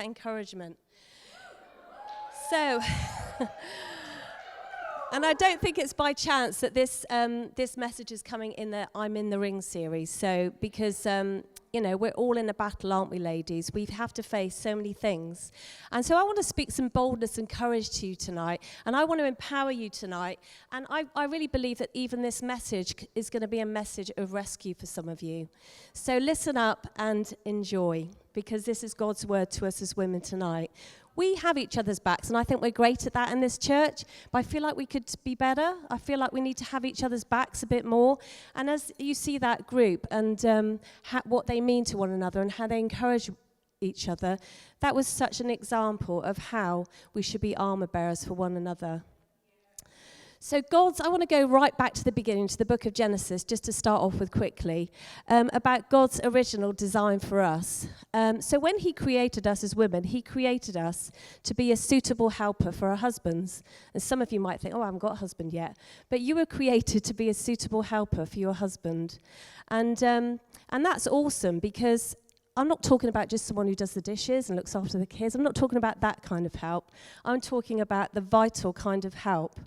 Encouragement. So, and I don't think it's by chance that this message is coming in the I'm in the Ring series. So, because, we're all in a battle, aren't we, ladies? We have to face so many things. And so I want to speak some boldness and courage to you tonight. And I want to empower you tonight. And I really believe that even this message is going to be a message of rescue for some of you. So listen up and enjoy, because this is God's word to us as women tonight. We have each other's backs, and I think we're great at that in this church, but I feel like we could be better. I feel like we need to have each other's backs a bit more. And as you see that group and what they mean to one another and how they encourage each other, that was such an example of how we should be armor bearers for one another. So I want to go right back to the beginning, to the book of Genesis, just to start off with quickly, about God's original design for us. So when he created us as women, he created us to be a suitable helper for our husbands. And some of you might think, I haven't got a husband yet. But you were created to be a suitable helper for your husband. And that's awesome, because I'm not talking about just someone who does the dishes and looks after the kids. I'm not talking about that kind of help. I'm talking about the vital kind of help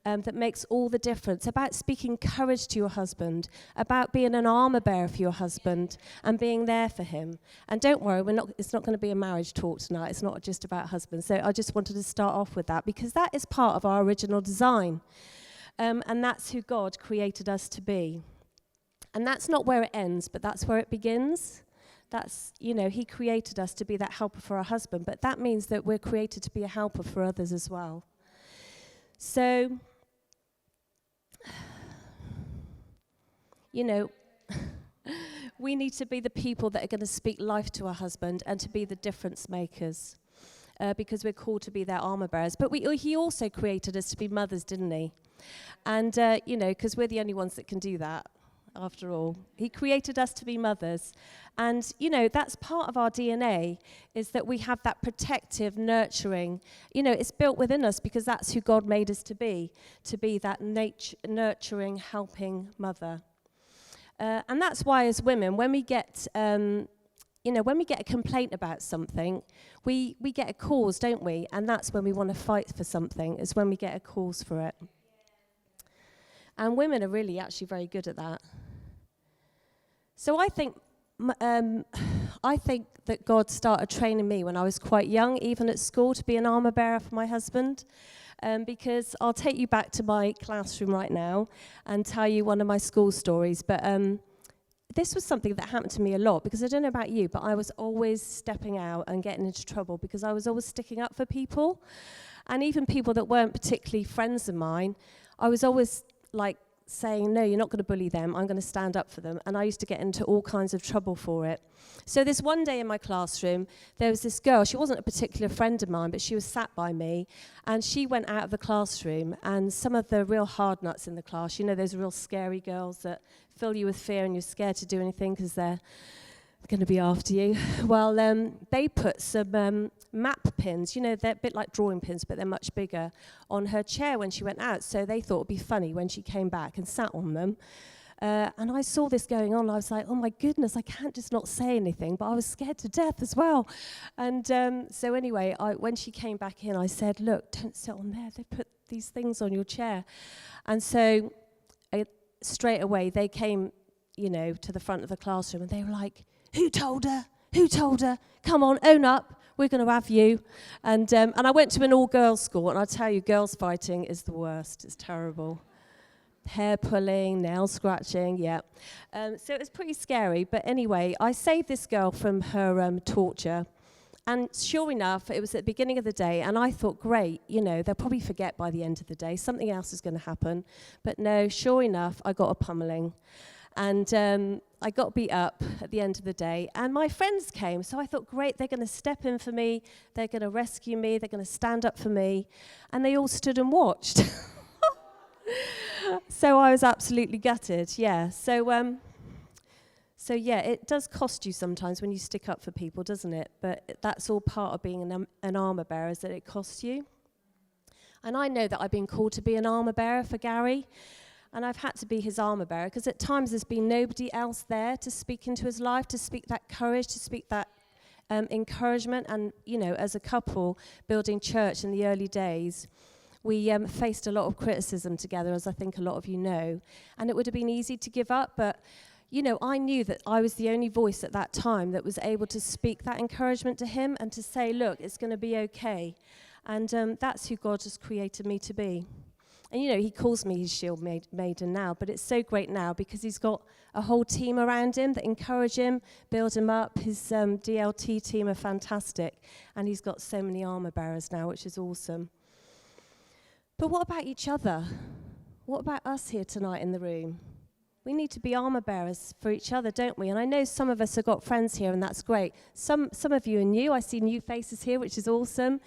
that makes all the difference, about speaking courage to your husband, about being an armor bearer for your husband and being there for him. And don't worry, it's not going to be a marriage talk tonight. It's not just about husbands. So I just wanted to start off with that, because that is part of our original design. And that's who God created us to be. And that's not where it ends, but that's where it begins. That's, he created us to be that helper for our husband, but that means that we're created to be a helper for others as well. So, we need to be the people that are going to speak life to our husband and to be the difference makers, because we're called to be their armor bearers. But he also created us to be mothers, didn't he? And, because we're the only ones that can do that. After all, he created us to be mothers. And, that's part of our DNA, is that we have that protective, nurturing, it's built within us, because that's who God made us to be that nurturing, helping mother. And that's why as women, when we get, when we get a complaint about something, we get a cause, don't we? And that's when we want to fight for something, is when we get a cause for it. And women are really actually very good at that. So I think that God started training me when I was quite young, even at school, to be an armor bearer for my husband. Because I'll take you back to my classroom right now and tell you one of my school stories. But this was something that happened to me a lot, because I don't know about you, but I was always stepping out and getting into trouble, because I was always sticking up for people. And even people that weren't particularly friends of mine, I was always saying, no, you're not going to bully them, I'm going to stand up for them. And I used to get into all kinds of trouble for it. So this one day in my classroom, there was this girl. She wasn't a particular friend of mine, but she was sat by me, and she went out of the classroom, and some of the real hard nuts in the class, those real scary girls that fill you with fear and you're scared to do anything because they're going to be after you. Well, they put some map pins, they're a bit like drawing pins, but they're much bigger, on her chair when she went out. So they thought it'd be funny when she came back and sat on them. And I saw this going on. I was like, oh my goodness, I can't just not say anything. But I was scared to death as well. And so anyway, when she came back in, I said, look, don't sit on there. They put these things on your chair. And so straight away, they came, to the front of the classroom, and they were like, who told her? Who told her? Come on, own up. We're going to have you. And I went to an all-girls school, and I tell you, girls fighting is the worst. It's terrible. Hair pulling, nail scratching, yeah. So it was pretty scary. But anyway, I saved this girl from her torture. And sure enough, it was at the beginning of the day, and I thought, great, they'll probably forget by the end of the day. Something else is going to happen. But no, sure enough, I got a pummeling. And I got beat up at the end of the day, and my friends came, so I thought, great, they're going to step in for me, they're going to rescue me, they're going to stand up for me, and they all stood and watched. So I was absolutely gutted, yeah. So yeah, it does cost you sometimes when you stick up for people, doesn't it? But that's all part of being an armor bearer, is that it costs you. And I know that I've been called to be an armor bearer for Gary, and I've had to be his armor bearer, because at times there's been nobody else there to speak into his life, to speak that courage, to speak that encouragement. And, as a couple building church in the early days, we faced a lot of criticism together, as I think a lot of you know. And it would have been easy to give up, but, I knew that I was the only voice at that time that was able to speak that encouragement to him and to say, look, it's going to be okay. And that's who God has created me to be. And, he calls me his shield maiden now, but it's so great now because he's got a whole team around him that encourage him, build him up. His DLT team are fantastic, and he's got so many armor bearers now, which is awesome. But what about each other? What about us here tonight in the room? We need to be armor bearers for each other, don't we? And I know some of us have got friends here, and that's great. Some of you are new. I see new faces here, which is awesome.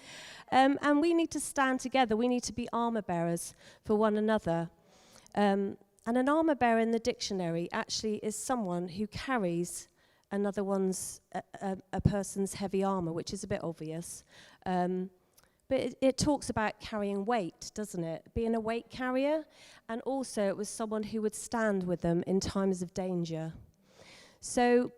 And we need to stand together. We need to be armor bearers for one another. And an armor bearer in the dictionary actually is someone who carries another a person's heavy armor, which is a bit obvious. But it talks about carrying weight, doesn't it? Being a weight carrier. And also it was someone who would stand with them in times of danger. So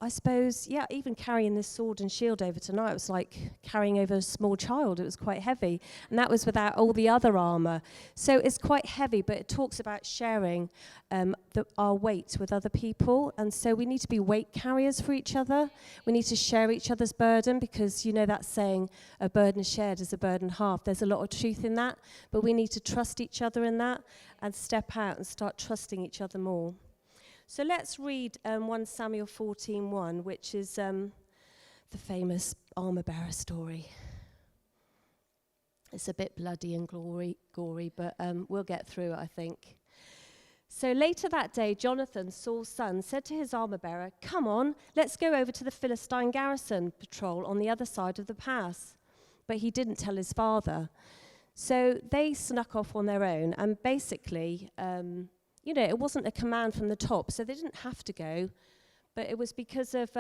I suppose, even carrying this sword and shield over tonight was like carrying over a small child. It was quite heavy. And that was without all the other armor. So it's quite heavy, but it talks about sharing our weight with other people. And so we need to be weight carriers for each other. We need to share each other's burden because, that saying, a burden shared is a burden half. There's a lot of truth in that. But we need to trust each other in that and step out and start trusting each other more. So let's read 1 Samuel 14:1, which is the famous armor bearer story. It's a bit bloody and gory, but we'll get through it, I think. So later that day, Jonathan, Saul's son, said to his armor bearer, "Come on, let's go over to the Philistine garrison patrol on the other side of the pass." But he didn't tell his father. So they snuck off on their own, and basically it wasn't a command from the top, so they didn't have to go, but it was because of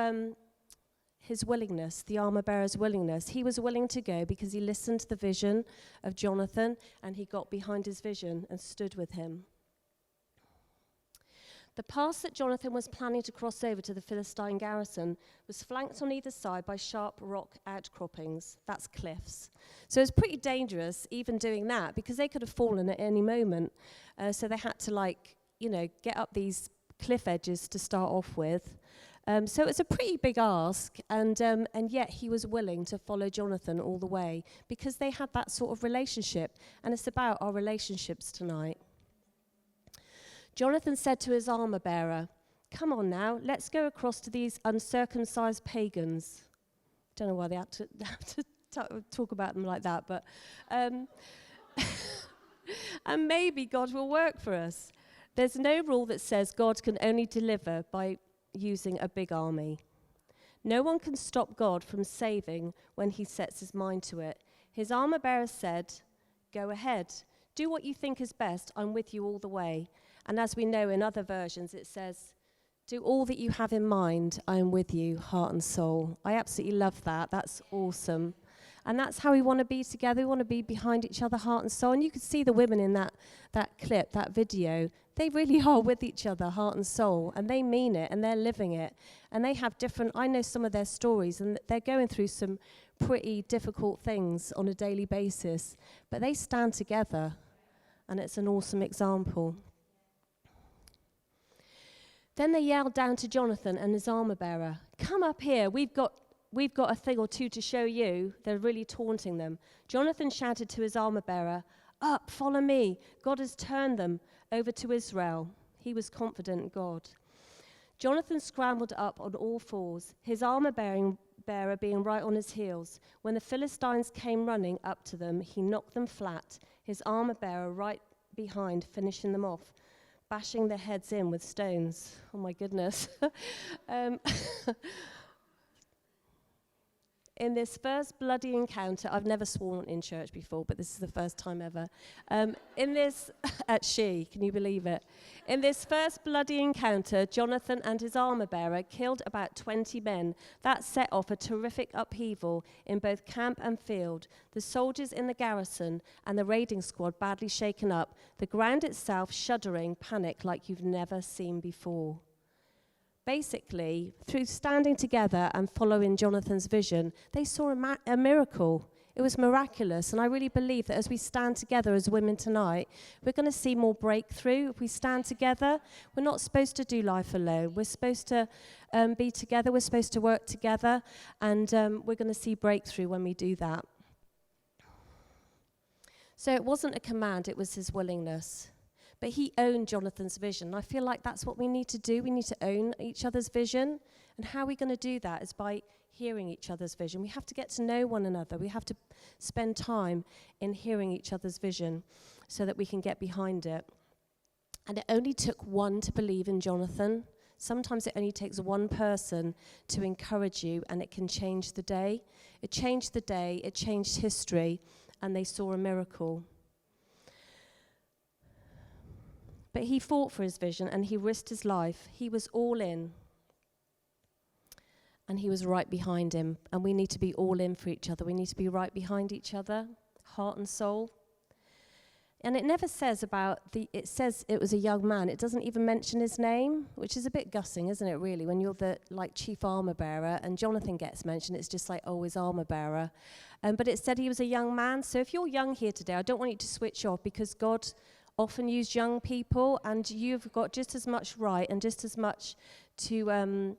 his willingness, the armor bearer's willingness. He was willing to go because he listened to the vision of Jonathan, and he got behind his vision and stood with him. The pass that Jonathan was planning to cross over to the Philistine garrison was flanked on either side by sharp rock outcroppings. That's cliffs. So it was pretty dangerous even doing that because they could have fallen at any moment. So they had to get up these cliff edges to start off with. So it's a pretty big ask, and yet he was willing to follow Jonathan all the way because they had that sort of relationship, and it's about our relationships tonight. Jonathan said to his armor bearer, "Come on now, let's go across to these uncircumcised pagans." Don't know why they have to talk about them like that, but and maybe God will work for us. There's no rule that says God can only deliver by using a big army. No one can stop God from saving when he sets his mind to it. His armor bearer said, "Go ahead. Do what you think is best. I'm with you all the way." And as we know in other versions, it says, "Do all that you have in mind. I am with you, heart and soul." I absolutely love that. That's awesome. And that's how we want to be together. We want to be behind each other, heart and soul. And you could see the women in that clip, that video. They really are with each other, heart and soul. And they mean it, and they're living it. And they have I know some of their stories, and they're going through some pretty difficult things on a daily basis. But they stand together, and it's an awesome example. Then they yelled down to Jonathan and his armor bearer, "Come up here, we've got a thing or two to show you." They're really taunting them. Jonathan shouted to his armor bearer, "Up, follow me. God has turned them over to Israel." He was confident in God. Jonathan scrambled up on all fours, his armor bearer being right on his heels. When the Philistines came running up to them, he knocked them flat, his armor bearer right behind, finishing them off, bashing their heads in with stones. Oh my goodness. In this first bloody encounter, I've never sworn in church before, but this is the first time ever. Can you believe it? In this first bloody encounter, Jonathan and his armor bearer killed about 20 men. That set off a terrific upheaval in both camp and field. The soldiers in the garrison and the raiding squad badly shaken up. The ground itself shuddering, panic like you've never seen before. basically, through standing together and following Jonathan's vision, they saw a miracle. It was miraculous, and I really believe that as we stand together as women tonight, we're going to see more breakthrough. If we stand together, we're not supposed to do life alone. We're supposed to be together. We're supposed to work together, and we're going to see breakthrough when we do that. So it wasn't a command, it was his willingness. But he owned Jonathan's vision. I feel like that's what we need to do. We need to own each other's vision. And how are we going to do that is by hearing each other's vision. We have to get to know one another. We have to spend time in hearing each other's vision so that we can get behind it. And it only took one to believe in Jonathan. Sometimes it only takes one person to encourage you, and it can change the day. It changed the day, it changed history, and they saw a miracle. But he fought for his vision, and he risked his life. He was all in. And he was right behind him. And we need to be all in for each other. We need to be right behind each other, heart and soul. And it never says it says it was a young man. It doesn't even mention his name, which is a bit gutting, isn't it, really? When you're the, chief armor bearer and Jonathan gets mentioned, it's just like, oh, his armor bearer. But it said he was a young man. So if you're young here today, I don't want you to switch off, because God often used young people, and you've got just as much right and just as much to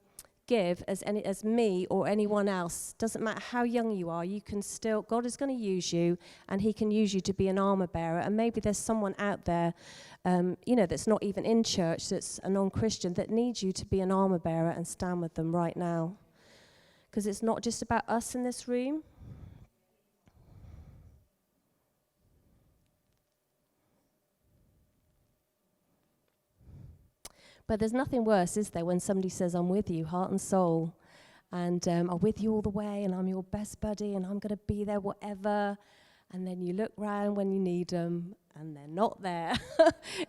give as me or anyone else. Doesn't matter how young you are, you can still, God is going to use you, and he can use you to be an armor bearer. And maybe there's someone out there, that's not even in church, that's a non-Christian, that needs you to be an armor bearer and stand with them right now. Because it's not just about us in this room. But there's nothing worse, is there, when somebody says, I'm with you, heart and soul, and I'm with you all the way, and I'm your best buddy, and I'm going to be there, whatever. And then you look round when you need them, and they're not there.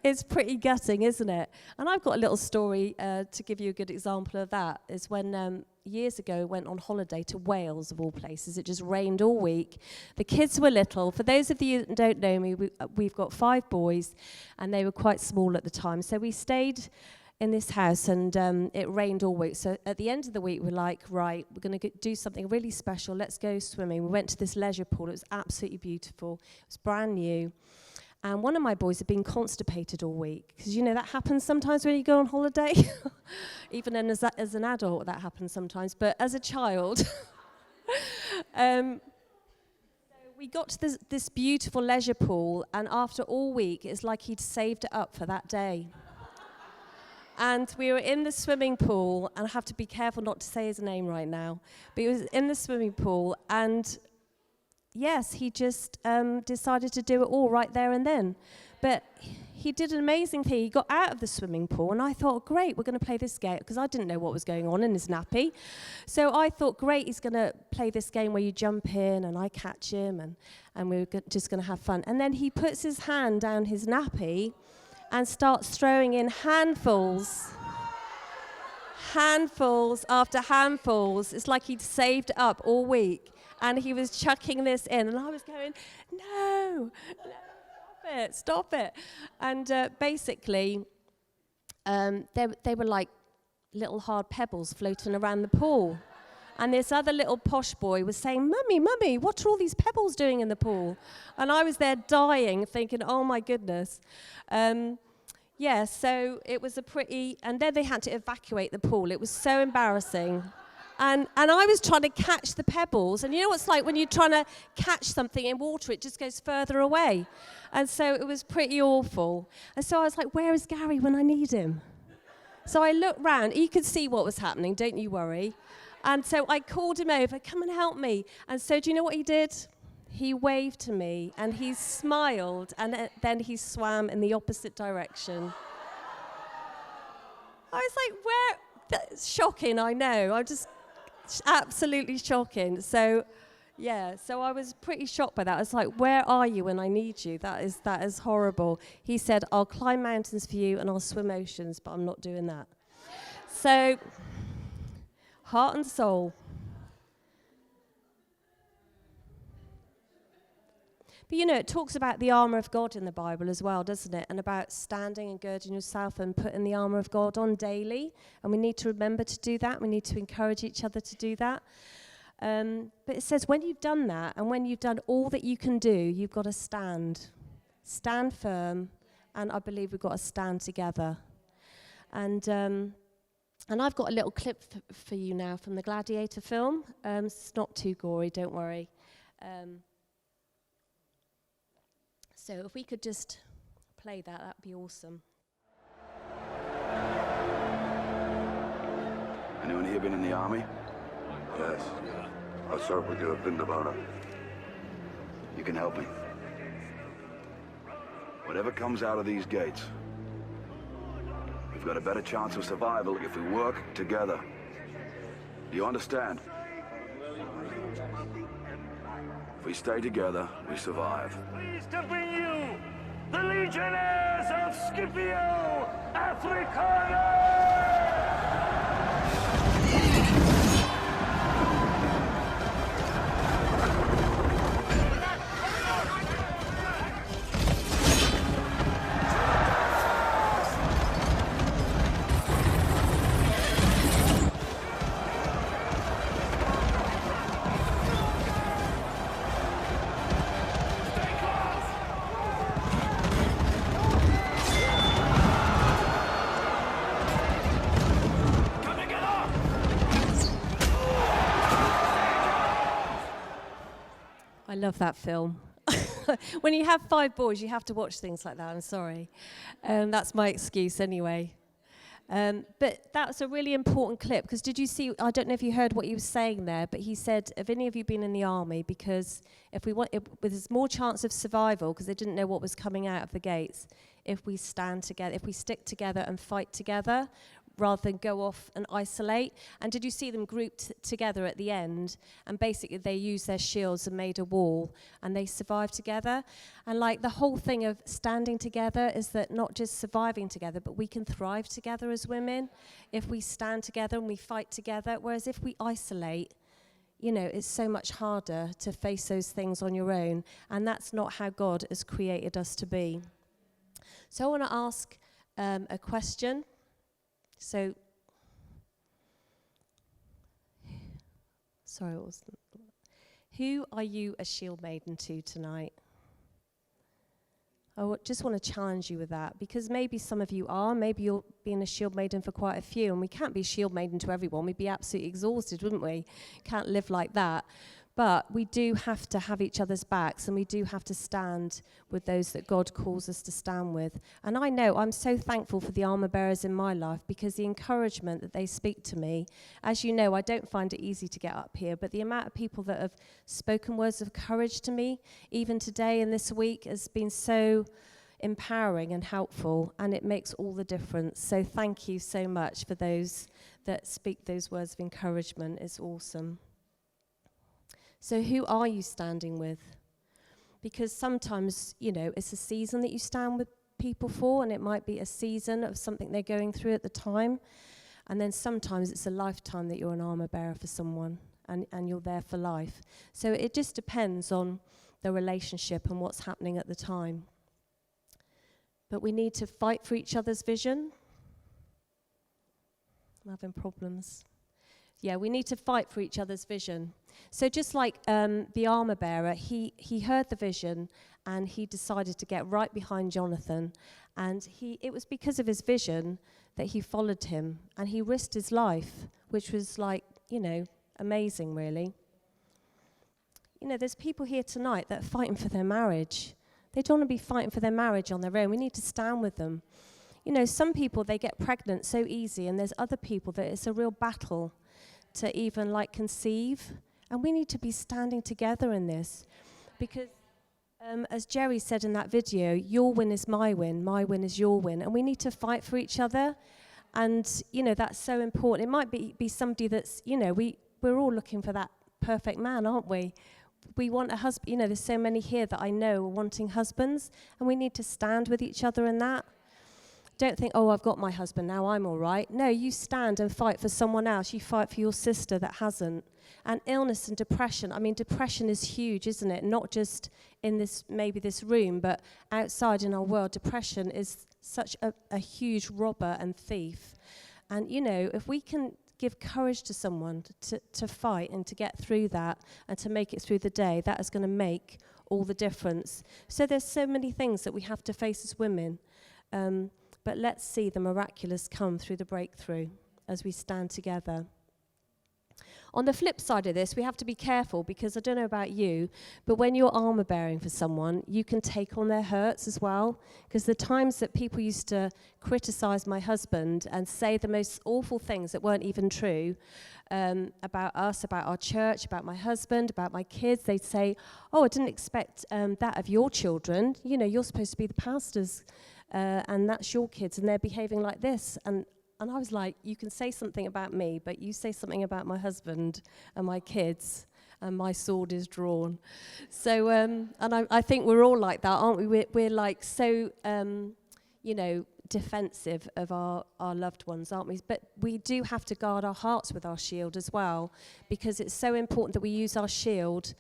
It's pretty gutting, isn't it? And I've got a little story to give you a good example of that. Is when years ago went on holiday to Wales, of all places. It just rained all week. The kids were little. For those of you that don't know me, we've got 5 boys, and they were quite small at the time. So we stayed in this house, and it rained all week. So at the end of the week, we're like, right, we're going to do something really special. Let's go swimming. We went to this leisure pool. It was absolutely beautiful. It was brand new. And one of my boys had been constipated all week. Because, that happens sometimes when you go on holiday. Even as an adult, that happens sometimes. But as a child, so we got to this beautiful leisure pool. And after all week, it's like he'd saved it up for that day. And we were in the swimming pool, and I have to be careful not to say his name right now, but he was in the swimming pool, and yes, he just decided to do it all right there and then. But he did an amazing thing. He got out of the swimming pool, and I thought, great, we're going to play this game, because I didn't know what was going on in his nappy. So I thought, great, he's going to play this game where you jump in, and I catch him, and we're just going to have fun. And then he puts his hand down his nappy and starts throwing in handfuls after handfuls. It's like he'd saved it up all week, and he was chucking this in, and I was going, no, stop it. And basically, they were like little hard pebbles floating around the pool. And this other little posh boy was saying, Mummy, what are all these pebbles doing in the pool? And I was there dying, thinking, oh my goodness. So it was and then they had to evacuate the pool. It was so embarrassing. And I was trying to catch the pebbles. And you know what it's like when you're trying to catch something in water, it just goes further away. And so it was pretty awful. And so I was like, where is Gary when I need him? So I looked round. You could see what was happening, don't you worry. And so I called him over, come and help me. And so do you know what he did? He waved to me, and he smiled, and then he swam in the opposite direction. I was like, where? That's shocking, I know. I'm just absolutely shocking. So, so I was pretty shocked by that. I was like, where are you when I need you? That is horrible. He said, I'll climb mountains for you, and I'll swim oceans, but I'm not doing that. So, heart and soul. But you know, it talks about the armour of God in the Bible as well, doesn't it? And about standing and girding yourself and putting the armour of God on daily. And we need to remember to do that. We need to encourage each other to do that. But it says when you've done that and when you've done all that you can do, you've got to stand. Stand firm. And I believe we've got to stand together. And I've got a little clip for you now from the Gladiator film. It's not too gory, don't worry. So if we could just play that, that'd be awesome. Anyone here been in the army? Yes. I served with you at Bindabana. You can help me. Whatever comes out of these gates, we've got a better chance of survival if we work together. Do you understand? If we stay together, we survive. Pleased to bring you the Legionnaires of Scipio Africana! I love that film. When you have 5 boys, you have to watch things like that. I'm sorry. That's my excuse anyway. But that's a really important clip, because did you see, I don't know if you heard what he was saying there, but he said, have any of you been in the army? Because if we want, there's more chance of survival, because they didn't know what was coming out of the gates, if we stand together, if we stick together and fight together, rather than go off and isolate. And did you see them grouped together at the end? And basically they used their shields and made a wall, and they survived together. And like the whole thing of standing together is that not just surviving together, but we can thrive together as women if we stand together and we fight together. Whereas if we isolate, you know, it's so much harder to face those things on your own. And that's not how God has created us to be. So I want to ask a question. So, sorry, what was who are you a shield maiden to tonight? I just want to challenge you with that, because maybe some of you are, maybe you're being a shield maiden for quite a few, and we can't be shield maiden to everyone. We'd be absolutely exhausted, wouldn't we? Can't live like that. But we do have to have each other's backs, and we do have to stand with those that God calls us to stand with. And I know I'm so thankful for the armour bearers in my life, because the encouragement that they speak to me, as you know, I don't find it easy to get up here, but the amount of people that have spoken words of courage to me, even today and this week, has been so empowering and helpful, and it makes all the difference. So thank you so much for those that speak those words of encouragement. It's awesome. So who are you standing with? Because sometimes, you know, it's a season that you stand with people for, and it might be a season of something they're going through at the time. And then sometimes it's a lifetime that you're an armour bearer for someone, and you're there for life. So it just depends on the relationship and what's happening at the time. But we need to fight for each other's vision. I'm having problems. Yeah, we need to fight for each other's vision. So just like the armour bearer, he heard the vision, and he decided to get right behind Jonathan. And it was because of his vision that he followed him, and he risked his life, which was like, you know, amazing, really. You know, there's people here tonight that are fighting for their marriage. They don't want to be fighting for their marriage on their own. We need to stand with them. You know, some people, they get pregnant so easy, and there's other people that it's a real battle to even like conceive. And we need to be standing together in this, because as Jerry said in that video, your win is my win is your win, and we need to fight for each other. And you know, that's so important. It might be somebody that's, you know, we're all looking for that perfect man, aren't we? We want a husband. You know, there's so many here that I know are wanting husbands, and we need to stand with each other in that. don't think, oh, I've got my husband, now I'm all right. No, you stand and fight for someone else. You fight for your sister that hasn't. And illness and depression, I mean, depression is huge, isn't it? Not just in this room, but outside in our world. Depression is such a huge robber and thief. And, if we can give courage to someone to fight and to get through that and to make it through the day, that is going to make all the difference. So there's so many things that we have to face as women. But let's see the miraculous come through the breakthrough as we stand together. On the flip side of this, we have to be careful because I don't know about you, but when you're armor bearing for someone, you can take on their hurts as well. Because the times that people used to criticize my husband and say the most awful things that weren't even true about us, about our church, about my husband, about my kids, they'd say, oh, I didn't expect that of your children. You're supposed to be the pastors and that's your kids and they're behaving like this. And I was like, you can say something about me, but you say something about my husband and my kids, and my sword is drawn. So, and I think we're all like that, aren't we? We're like so, defensive of our loved ones, aren't we? But we do have to guard our hearts with our shield as well, because it's so important that we use our shield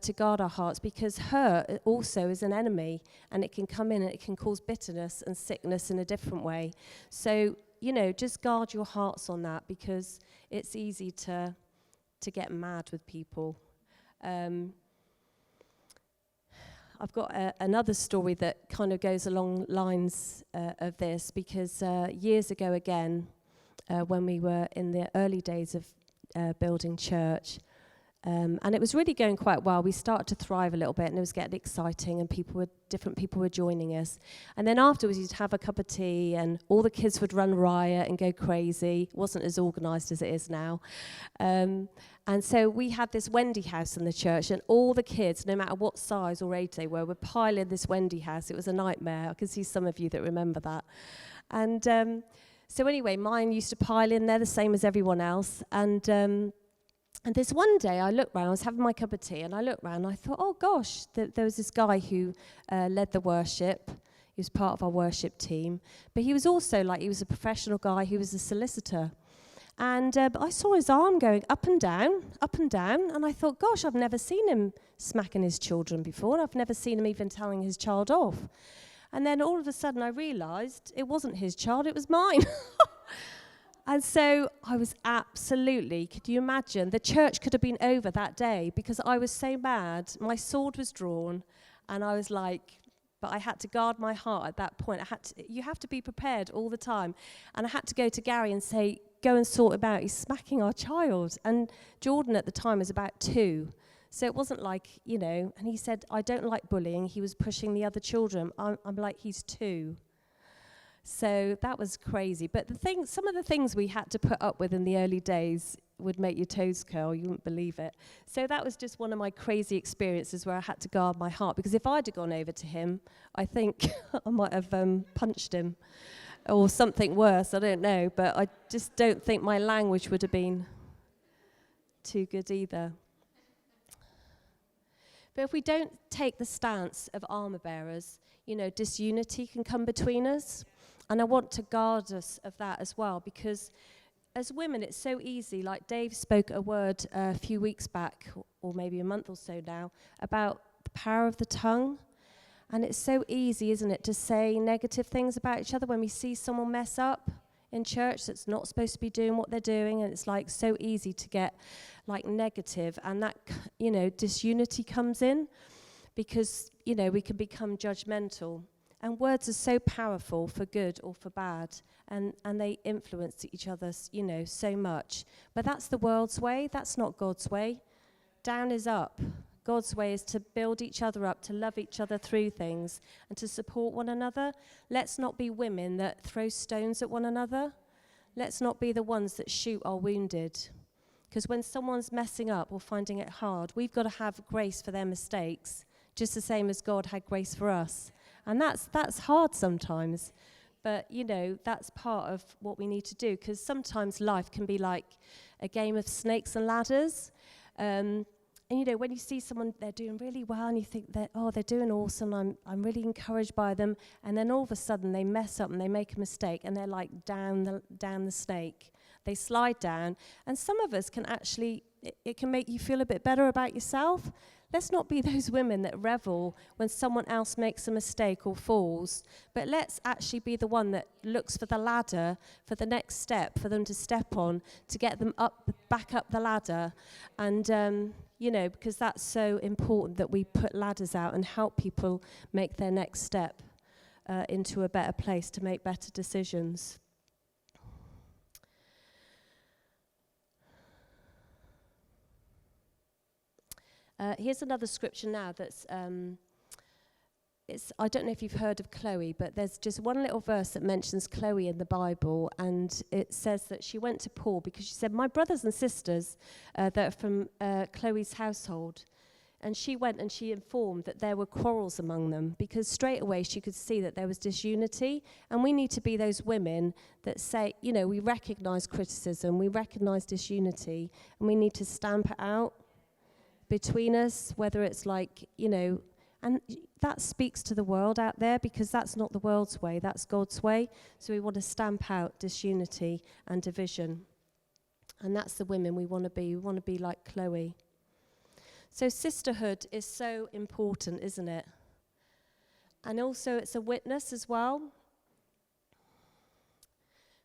to guard our hearts, because hurt also is an enemy, and it can come in and it can cause bitterness and sickness in a different way. So, just guard your hearts on that, because it's easy to get mad with people. I've got another story that kind of goes along lines of this, because years ago again, when we were in the early days of building church, and it was really going quite well. We started to thrive a little bit, and it was getting exciting, and different people were joining us. And then afterwards, you'd have a cup of tea, and all the kids would run riot and go crazy. It wasn't as organised as it is now. And so we had this Wendy house in the church, and all the kids, no matter what size or age they were piling this Wendy house. It was a nightmare. I can see some of you that remember that. And so anyway, mine used to pile in there the same as everyone else. And this one day I looked round, I was having my cup of tea, and I looked round and I thought, oh gosh, there was this guy who led the worship. He was part of our worship team. But he was also he was a professional guy, he was a solicitor. And but I saw his arm going up and down, and I thought, gosh, I've never seen him smacking his children before, and I've never seen him even telling his child off. And then all of a sudden I realised it wasn't his child, it was mine. And so I was absolutely, could you imagine, the church could have been over that day because I was so mad. My sword was drawn, and I was like, but I had to guard my heart at that point. You have to be prepared all the time. And I had to go to Gary and say, go and sort him out. He's smacking our child. And Jordan at the time was about 2. So it wasn't like, and he said, I don't like bullying. He was pushing the other children. I'm like, he's 2. So that was crazy. But some of the things we had to put up with in the early days would make your toes curl. You wouldn't believe it. So that was just one of my crazy experiences where I had to guard my heart. Because if I'd have gone over to him, I think I might have punched him. Or something worse, I don't know. But I just don't think my language would have been too good either. But if we don't take the stance of armor bearers, disunity can come between us. And I want to guard us of that as well, because as women, it's so easy. Like Dave spoke a word a few weeks back, or maybe a month or so now, about the power of the tongue. And it's so easy, isn't it, to say negative things about each other when we see someone mess up in church that's not supposed to be doing what they're doing. And it's so easy to get negative, and that, disunity comes in because, we can become judgmental. And words are so powerful for good or for bad, and they influence each other, so much. But that's the world's way. That's not God's way. Down is up. God's way is to build each other up, to love each other through things, and to support one another. Let's not be women that throw stones at one another. Let's not be the ones that shoot our wounded. Because when someone's messing up or finding it hard, we've got to have grace for their mistakes, just the same as God had grace for us. And that's hard sometimes, but, that's part of what we need to do, because sometimes life can be like a game of snakes and ladders. And you know, when you see someone, they're doing really well, and you think that, oh, they're doing awesome, I'm really encouraged by them, and then all of a sudden they mess up and they make a mistake, and they're like down the snake. They slide down, and some of us can actually, it can make you feel a bit better about yourself. Let's not be those women that revel when someone else makes a mistake or falls, but let's actually be the one that looks for the ladder, for the next step, for them to step on, to get them back up the ladder. And, you know, because that's so important that we put ladders out and help people make their next step into a better place to make better decisions. Here's another scripture now that's, I don't know if you've heard of Chloe, but there's just one little verse that mentions Chloe in the Bible, and it says that she went to Paul because she said, my brothers and sisters that are from Chloe's household, and she went and she informed that there were quarrels among them, because straight away she could see that there was disunity, and we need to be those women that say, you know, we recognize criticism, we recognize disunity, and we need to stamp it out between us, whether it's like, you know, and that speaks to the world out there, because that's not the world's way, that's God's way. So we want to stamp out disunity and division. And that's the women we want to be. We want to be like Chloe. So sisterhood is so important, isn't it? And also it's a witness as well,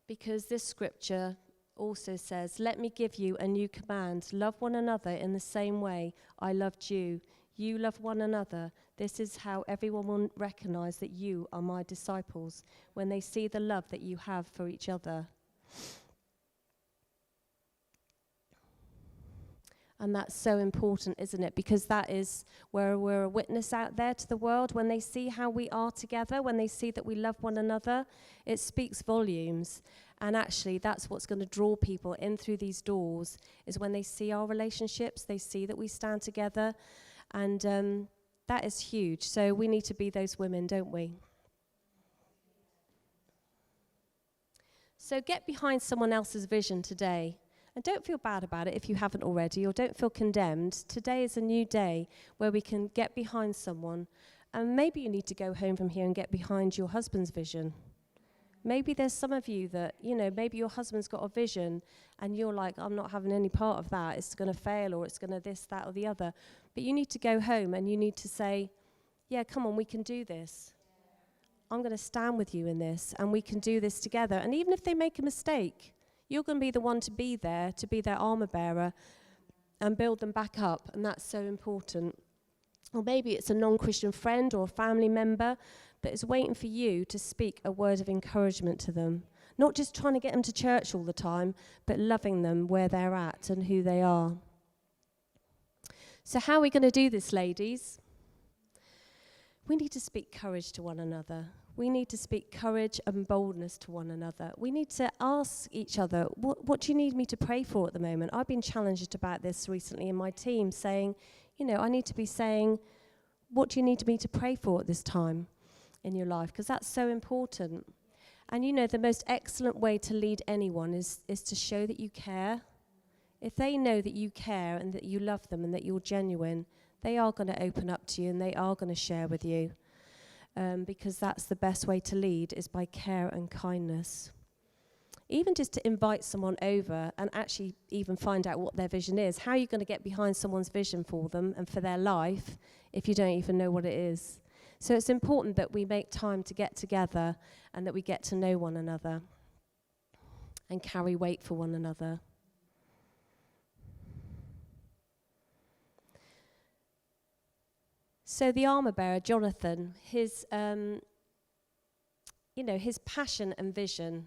because this scripture also says, let me give you a new command. Love one another in the same way I loved you. You love one another. This is how everyone will recognize that you are my disciples, when they see the love that you have for each other. And that's so important, isn't it? Because that is where we're a witness out there to the world. When they see how we are together, when they see that we love one another, it speaks volumes. And actually, that's what's going to draw people in through these doors, is when they see our relationships, they see that we stand together. And that is huge. So we need to be those women, don't we? So get behind someone else's vision today. And don't feel bad about it if you haven't already, or don't feel condemned. Today is a new day where we can get behind someone. And maybe you need to go home from here and get behind your husband's vision. Maybe there's some of you that, you know, maybe your husband's got a vision and you're like, I'm not having any part of that. It's going to fail, or it's going to this, that, or the other. But you need to go home and you need to say, yeah, come on, we can do this. I'm going to stand with you in this, and we can do this together. And even if they make a mistake, you're going to be the one to be there, to be their armor bearer and build them back up. And that's so important. Or maybe it's a non-Christian friend or a family member that is waiting for you to speak a word of encouragement to them. Not just trying to get them to church all the time, but loving them where they're at and who they are. So how are we going to do this, ladies? We need to speak courage to one another. We need to speak courage and boldness to one another. We need to ask each other, what do you need me to pray for at the moment? I've been challenged about this recently in my team, saying, you know, I need to be saying, what do you need me to pray for at this time in your life? Because that's so important. And you know, the most excellent way to lead anyone is to show that you care. If they know that you care and that you love them and that you're genuine, they are going to open up to you and they are going to share with you. Because that's the best way to lead, is by care and kindness. Even just to invite someone over and actually even find out what their vision is. How are you going to get behind someone's vision for them and for their life if you don't even know what it is? So it's important that we make time to get together and that we get to know one another and carry weight for one another. So the armor bearer, Jonathan, his passion and vision,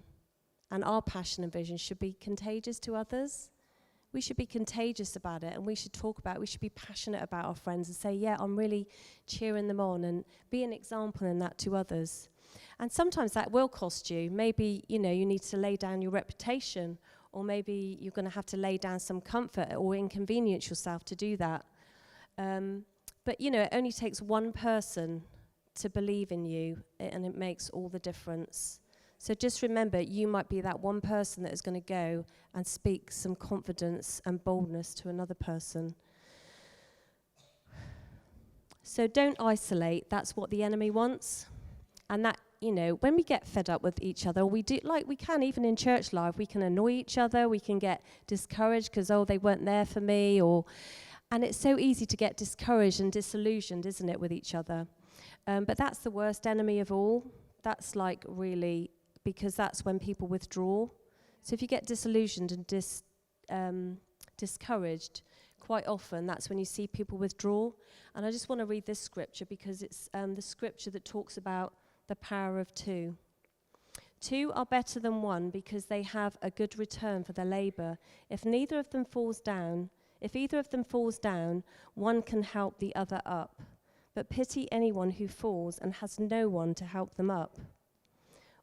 and our passion and vision should be contagious to others. We should be contagious about it, and we should talk about it. We should be passionate about our friends and say, yeah, I'm really cheering them on, and be an example in that to others. And sometimes that will cost you. Maybe, you know, you need to lay down your reputation, or maybe you're going to have to lay down some comfort or inconvenience yourself to do that. But, you know, it only takes one person to believe in you, and it makes all the difference. So just remember, you might be that one person that is going to go and speak some confidence and boldness to another person. So don't isolate. That's what the enemy wants. And that, you know, when we get fed up with each other, we do, like we can even in church life, we can annoy each other, we can get discouraged because, oh, they weren't there for me, and it's so easy to get discouraged and disillusioned, isn't it, with each other? But that's the worst enemy of all. That's like really, because that's when people withdraw. So if you get disillusioned and discouraged, quite often that's when you see people withdraw. And I just want to read this scripture because it's the scripture that talks about the power of two. Two are better than one because they have a good return for their labor. If either of them falls down, one can help the other up. But pity anyone who falls and has no one to help them up.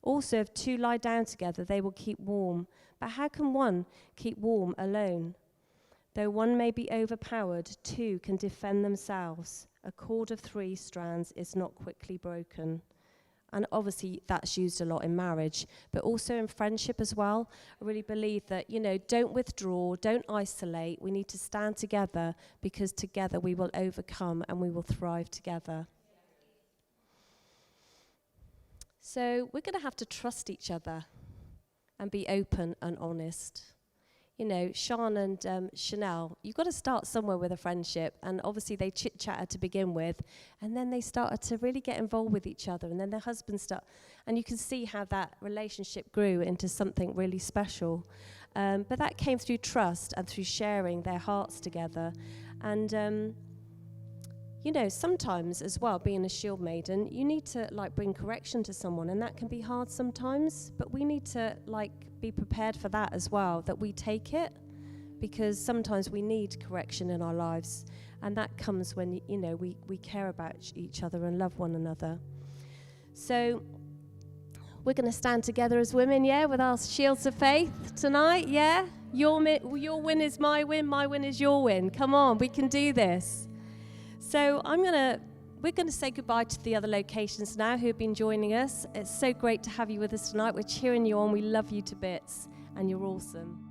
Also, if two lie down together, they will keep warm. But how can one keep warm alone? Though one may be overpowered, two can defend themselves. A cord of 3 strands is not quickly broken. And obviously that's used a lot in marriage, but also in friendship as well. I really believe that, you know, don't withdraw, don't isolate. We need to stand together because together we will overcome and we will thrive together. So we're going to have to trust each other and be open and honest. You know, Sean and Chanel, you've got to start somewhere with a friendship. And obviously they chit-chatted to begin with. And then they started to really get involved with each other. And then their husbands and you can see how that relationship grew into something really special. But that came through trust and through sharing their hearts together. And, you know, sometimes as well, being a shield maiden, you need to, like, bring correction to someone. And that can be hard sometimes. But we need to, like, be prepared for that as well, that we take it, because sometimes we need correction in our lives, and that comes when, you know, we care about each other and love one another. So we're going to stand together as women, yeah, with our shields of faith tonight, yeah? Your win is my win is your win. Come on, we can do this. So we're going to say goodbye to the other locations now who have been joining us. It's so great to have you with us tonight. We're cheering you on. We love you to bits, and you're awesome.